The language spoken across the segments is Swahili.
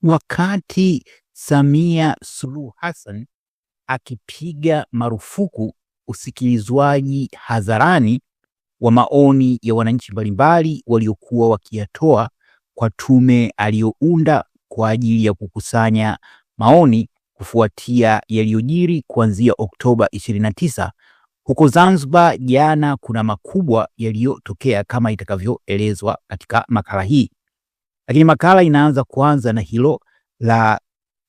Wakati Samia Suluhu Hassan akipiga marufuku usikilizwaji hadharani wa maoni ya wananchi mbalimbali waliokuwa wakiyatoa kwa tume aliyounda kwa ajili ya kukusanya maoni kufuatia yaliyojiri kuanzia Oktoba 29 huko Zanzibar jana, kuna makubwa yaliyotokea kama itakavyoelezwa katika makala hii. Lakini makala inaanza kwanza na hilo la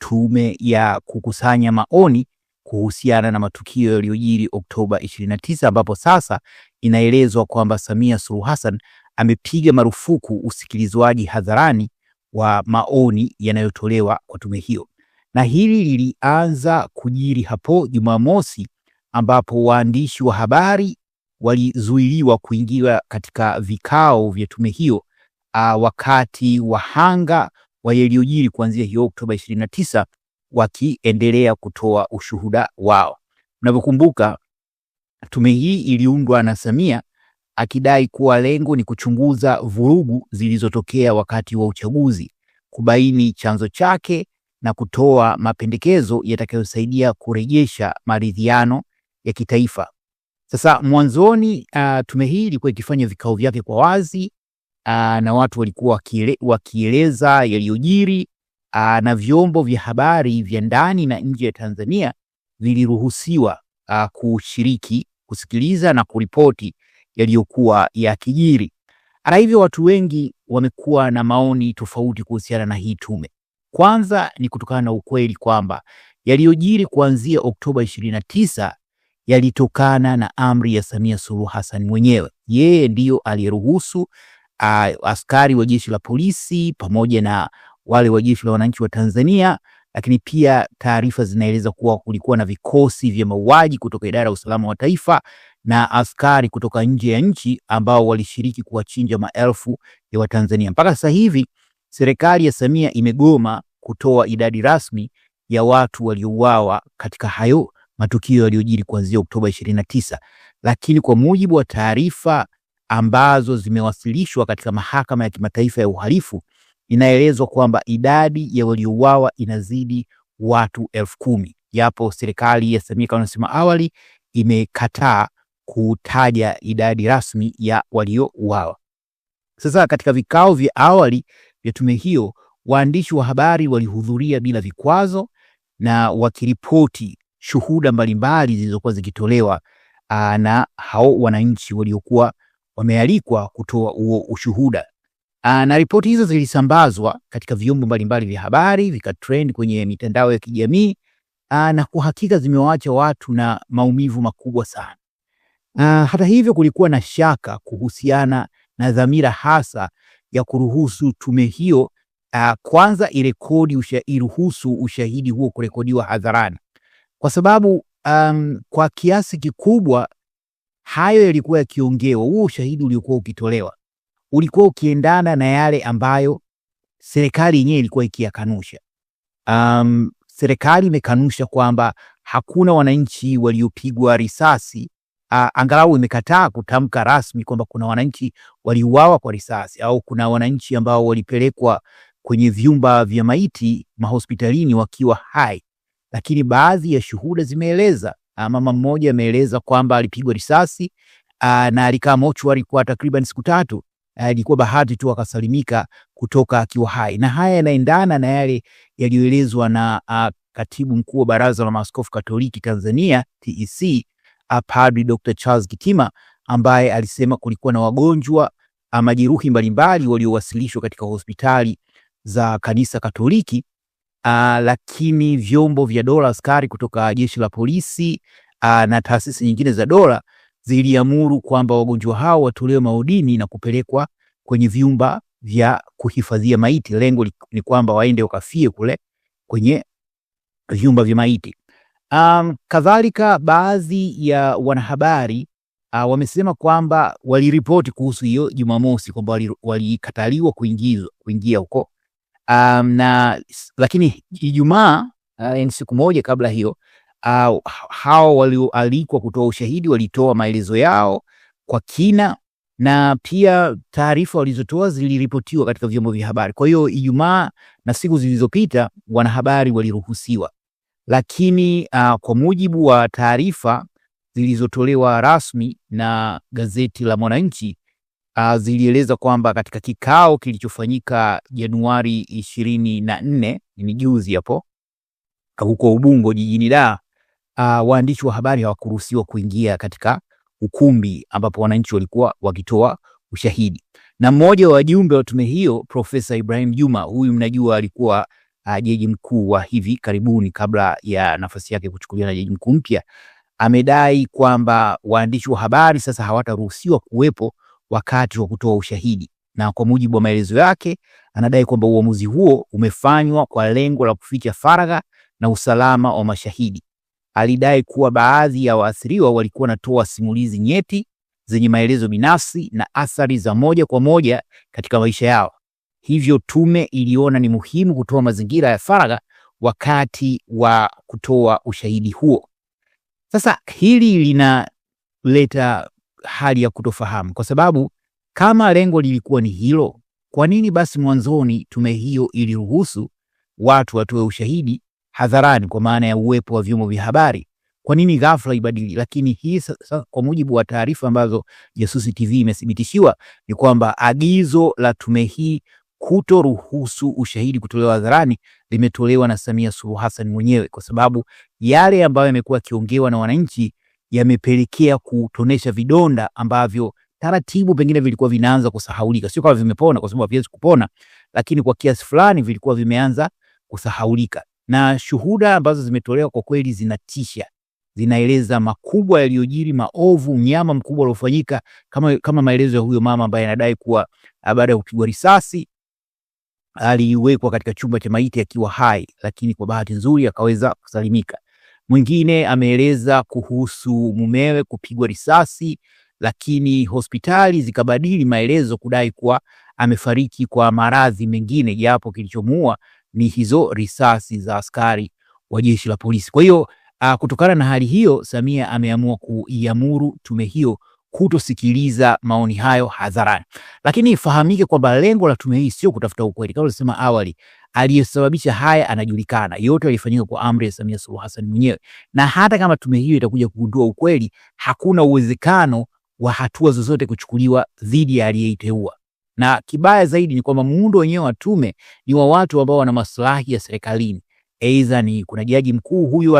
tume ya kukusanya maoni kuhusiana na matukio yaliyojiri Oktoba 29, ambapo sasa inaelezwa kwamba Samia Suluhu Hassan amepiga marufuku usikilizwaji hadharani wa maoni yanayotolewa kwa tume hiyo. Na hili lilianza kujiri hapo Jumamosi, ambapo waandishi wa habari walizuiliwa kuingia katika vikao vya tume hiyo wakati wahanga wa yaliyojiri kuanzia hiyo Oktoba 29 wakiendelea kutoa ushuhuda wao. Unavyokumbuka, tume hii iliundwa na Samia akidai kuwa lengo ni kuchunguza vurugu zilizotokea wakati wa uchaguzi, kubaini chanzo chake na kutoa mapendekezo yatakayosaidia kurejesha maridhiano ya kitaifa. Sasa mwanzoni tume hii ilikuwa ikifanya vikao vyake kwa wazi na watu walikuwa wakieleza yaliyojiri na vyombo vya habari vya ndani na nje ya Tanzania viliruhusiwa kushiriki, kusikiliza na kuripoti yaliyokuwa yakijiri. Hata hivyo, watu wengi wamekuwa na maoni tofauti kuhusiana na hii tume. Kwanza ni kutokana na ukweli kwamba yaliyojiri kuanzia Oktoba 29 yalitokana na amri ya Samia Suluhu Hassan mwenyewe. Yeye ndiyo aliyeruhusu askari wa jeshi la polisi pamoja na wale wa jeshi la wananchi wa Tanzania, lakini pia taarifa zinaeleza kuwa kulikuwa na vikosi vya mauaji kutoka idara ya usalama wa taifa na askari kutoka nje ya nchi ambao walishiriki kuwachinja maelfu ya Watanzania. Mpaka sasa hivi serikali ya Samia imegoma kutoa idadi rasmi ya watu waliouawa katika hayo matukio yaliyojiri kuanzia Oktoba 29, lakini kwa mujibu wa taarifa ambazo zimewasilishwa katika mahakama ya kimataifa ya uhalifu, inaelezwa kwamba idadi ya waliouawa inazidi watu 10,000. Japo serikali ya Samia kama nasema awali imekataa kutaja idadi rasmi ya waliouawa. Sasa katika vikao vya awali vya tume hiyo, waandishi wa habari walihudhuria bila vikwazo na wakiripoti shuhuda mbalimbali zilizokuwa zikitolewa na hao wananchi waliokuwa wamealikwa kutoa huo ushuhuda. Na ripoti hizo zilisambazwa katika vyombo mbalimbali vya habari, vikatrend kwenye mitandao ya kijamii, na kwa hakika zimewaacha watu na maumivu makubwa sana. Hata hivyo, kulikuwa na shaka kuhusiana na dhamira hasa ya kuruhusu tume hiyo kwanza iruhusu ushahidi huo kurekodiwa hadharani, kwa sababu kwa kiasi kikubwa hayo yalikuwa yakiongewa. Huo ushahidi uliokuwa ukitolewa ulikuwa ukiendana na yale ambayo serikali yenyewe ilikuwa ikiyakanusha. Serikali imekanusha kwamba hakuna wananchi waliopigwa risasi, angalau imekataa kutamka rasmi kwamba kuna wananchi waliuawa kwa risasi au kuna wananchi ambao walipelekwa kwenye vyumba vya maiti mahospitalini wakiwa hai. Lakini baadhi ya shuhuda zimeeleza, mama mmoja ameeleza kwamba alipigwa risasi na alikaa mochwari kwa takriban siku 3. Ilikuwa bahati tu akasalimika kutoka akiwa hai. Na haya yanaendana na yale yaliyoelezwa na katibu mkuu wa Baraza la Maaskofu Katoliki Tanzania TEC, Padri Dr. Charles Kitima, ambaye alisema kulikuwa na wagonjwa majeruhi mbalimbali waliowasilishwa katika hospitali za kanisa Katoliki, lakini vyombo vya dola, askari kutoka jeshi la polisi na taasisi nyingine za dola ziliamuru kwamba wagonjwa hao watolewe maodini na kupelekwa kwenye vyumba vya kuhifadhia maiti. Lengo ni kwamba waende wakafie kule kwenye vyumba vya maiti. Kadhalika baadhi ya wanahabari wamesema kwamba waliripoti kuhusu hiyo Jumamosi kwamba walikataliwa kuingia huko. Lakini Ijumaa, siku moja kabla hiyo, hao walioalikwa kutoa ushahidi walitoa maelezo yao kwa kina na pia taarifa walizotoa ziliripotiwa katika vyombo vya habari. Kwa hiyo Ijumaa na siku zilizopita wanahabari waliruhusiwa, lakini kwa mujibu wa taarifa zilizotolewa rasmi na gazeti la Mwananchi, zilieleza kwamba katika kikao kilichofanyika Januari 24, ni juzi hapo, huko Ubungo jijini Dar, waandishi wa habari hawakuruhusiwa kuingia katika ukumbi ambapo wananchi walikuwa wakitoa ushahidi. Na mmoja wa wajumbe wa tume hiyo, Profesa Ibrahim Juma, huyu mnajua alikuwa jaji mkuu wa hivi karibuni kabla ya nafasi yake kuchukuliwa na jaji mkuu mpya, amedai kwamba waandishi wa habari sasa hawataruhusiwa kuwepo wakati wa kutoa ushahidi. Na kwa mujibu wa maelezo yake, anadai kwamba uamuzi huo umefanywa kwa lengo la kuficha faragha na usalama wa mashahidi. Alidai kuwa baadhi ya waathiriwa walikuwa wanatoa simulizi nyeti zenye maelezo binafsi na athari za moja kwa moja katika maisha yao. Hivyo tume iliona ni muhimu kutoa mazingira ya faragha wakati wa kutoa ushahidi huo. Sasa hili linaleta hali ya kutofahamu, kwa sababu kama lengo lilikuwa ni hilo, kwa nini basi mwanzoni tume hiyo iliruhusu watu watoe ushahidi hadharani, kwa maana ya uwepo wa vyombo vya habari? Kwa nini ghafla ibadili? Lakini hii sasa, kwa mujibu wa taarifa ambazo Jasusi TV imethibitishiwa, ni kwamba agizo la tume hii kutoruhusu ushahidi kutolewa hadharani limetolewa na Samia Suluhu Hassan mwenyewe, kwa sababu yale ambayo yamekuwa yakiongewa na wananchi yamepelekea kutonesha vidonda ambavyo taratibu pengine vilikuwa vinaanza kusahaulika. Sio kama vimepona, kwa sababu haviwezi kupona, lakini kwa kiasi fulani vilikuwa vimeanza kusahaulika. Na shuhuda ambazo zimetolewa kwa kweli zinatisha, zinaeleza makubwa yaliyojiri, maovu, unyama mkubwa uliofanyika, kama maelezo ya huyo mama ambaye anadai kuwa baada ya kupigwa risasi aliwekwa katika chumba cha maiti akiwa hai, lakini kwa bahati nzuri akaweza kusalimika. Mwingine ameeleza kuhusu mumewe kupigwa risasi, lakini hospitali zikabadili maelezo kudai kuwa amefariki kwa maradhi mengine, japo kilichomuua ni hizo risasi za askari wa jeshi la polisi. Kwa hiyo kutokana na hali hiyo, Samia ameamua kuiamuru tume hiyo kutosikiliza maoni hayo hadharani. Lakini ifahamike kwamba lengo la tume hii sio kutafuta ukweli. Kama nilisema awali, aliyesababisha haya anajulikana. Yote yalifanyika kwa amri ya Samia Suluhu Hassan mwenyewe. Na hata kama tume hiyo itakuja kugundua ukweli, hakuna uwezekano wa hatua zozote kuchukuliwa dhidi ya aliyeiteua. Na kibaya zaidi ni kwamba muundo wenyewe wa tume ni wa watu ambao wana maslahi ya serikalini. Aidha ni kuna jaji mkuu huyu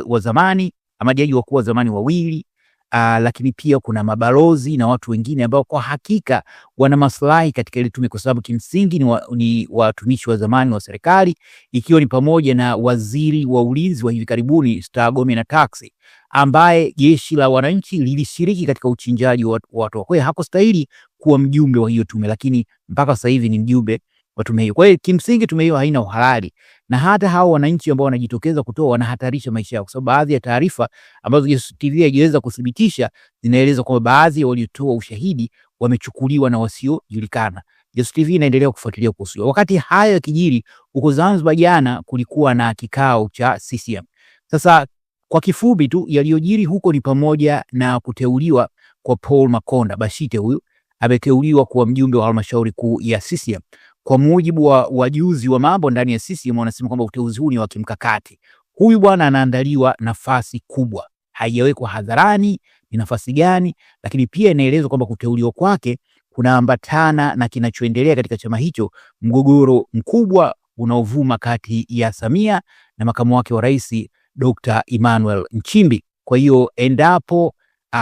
wa zamani, ama jaji wakuu wa zamani wawili, lakini pia kuna mabalozi na watu wengine ambao kwa hakika wana maslahi katika ile tume, kwa sababu kimsingi ni watumishi wa zamani wa serikali, ikiwa ni pamoja na waziri wa ulinzi wa hivi karibuni Stergomena na Tax, ambaye jeshi la wananchi lilishiriki katika uchinjaji wa watu. Kwa hiyo hakustahili kuwa mjumbe wa hiyo tume, lakini mpaka sasa hivi ni mjumbe wa tume hiyo. Kwa hiyo kimsingi tume hiyo haina uhalali, na hata hao wananchi ambao wanajitokeza kutoa wanahatarisha maisha yao, kwa sababu baadhi ya taarifa ambazo Jasusi TV haijaweza kuthibitisha zinaeleza kwamba baadhi ya waliotoa ushahidi wamechukuliwa na wasiojulikana. Jasusi TV inaendelea kufuatilia kuhusu. Wakati hayo yakijiri, huko Zanzibar jana kulikuwa na kikao cha CCM. Sasa kwa kifupi tu, yaliyojiri huko ni pamoja na kuteuliwa kwa Paul Makonda Bashite. Huyu ameteuliwa kuwa mjumbe wa halmashauri kuu ya CCM. Kwa mujibu wa wajuzi wa mambo ndani ya CCM, wanasema kwamba uteuzi huu ni wa kimkakati. Huyu bwana anaandaliwa nafasi kubwa, haijawekwa hadharani ni nafasi gani, lakini pia inaelezwa kwamba kuteuliwa kwake kunaambatana na kinachoendelea katika chama hicho, mgogoro mkubwa unaovuma kati ya Samia na makamu wake wa rais Dr. Emmanuel Nchimbi. Kwa hiyo endapo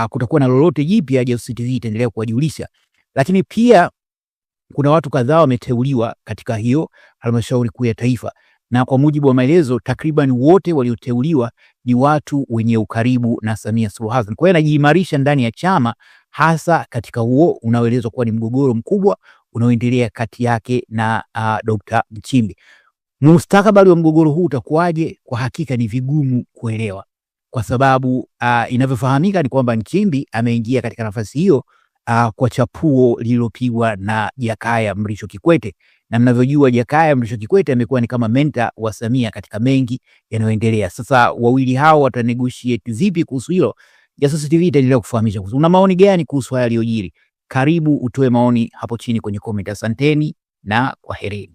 kutakuwa na lolote jipya, Jasusi TV itaendelea kuwajulisha. Lakini pia kuna watu kadhaa wameteuliwa katika hiyo halmashauri kuu ya taifa, na kwa mujibu wa maelezo takriban wote walioteuliwa ni watu wenye ukaribu na Samia Suluhu Hassan. Kwa hiyo anajiimarisha ndani ya chama, hasa katika huo unaoelezwa kuwa ni mgogoro mkubwa unaoendelea kati yake na Dr. Nchimbi. Mustakabali wa mgogoro huu utakuwaje? Kwa hakika ni vigumu kuelewa, kwa sababu inavyofahamika ni kwamba Nchimbi ameingia katika nafasi hiyo kwa chapuo lililopigwa na Jakaya Mrisho Kikwete. Na mnavyojua Jakaya Mrisho Kikwete amekuwa ni kama mentor wa Samia katika mengi yanayoendelea. Sasa wawili hao watanegotiate vipi kuhusu hilo? Jasusi TV itaendelea kufahamisha. Una maoni gani kuhusu haya yaliyojiri? Karibu utoe maoni hapo chini kwenye comment. Asanteni na kwaherini.